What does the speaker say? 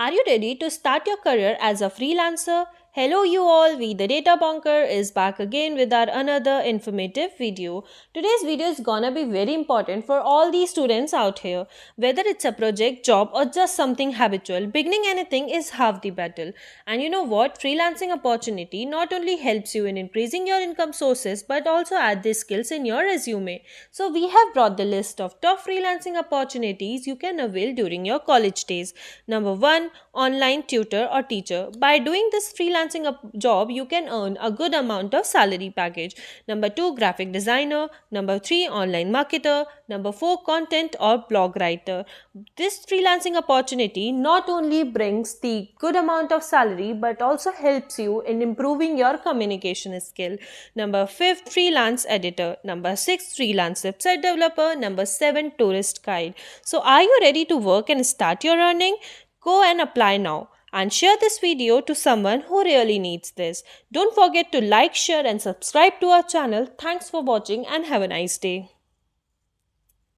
Are you ready to start your career as a freelancer? Hello you all, we the Data Bonker is back again with our another informative video. Today's video is gonna be very important for all these students out here. Whether it's a project, job or just something habitual, beginning anything is half the battle. And you know what? Freelancing opportunity not only helps you in increasing your income sources but also add these skills in your resume. So we have brought the list of top freelancing opportunities you can avail during your college days. Number 1, online tutor or teacher. By doing this freelancing job, you can earn a good amount of salary package. Number 2, graphic designer. Number 3, online marketer. Number 4, content or blog writer. This freelancing opportunity not only brings the good amount of salary but also helps you in improving your communication skill. Number 5, freelance editor. Number 6, freelance website developer. Number 7, tourist guide. So are you ready to work and start your earning? Go and apply now and share this video to someone who really needs this. Don't forget to like, share and subscribe to our channel. Thanks for watching and have a nice day.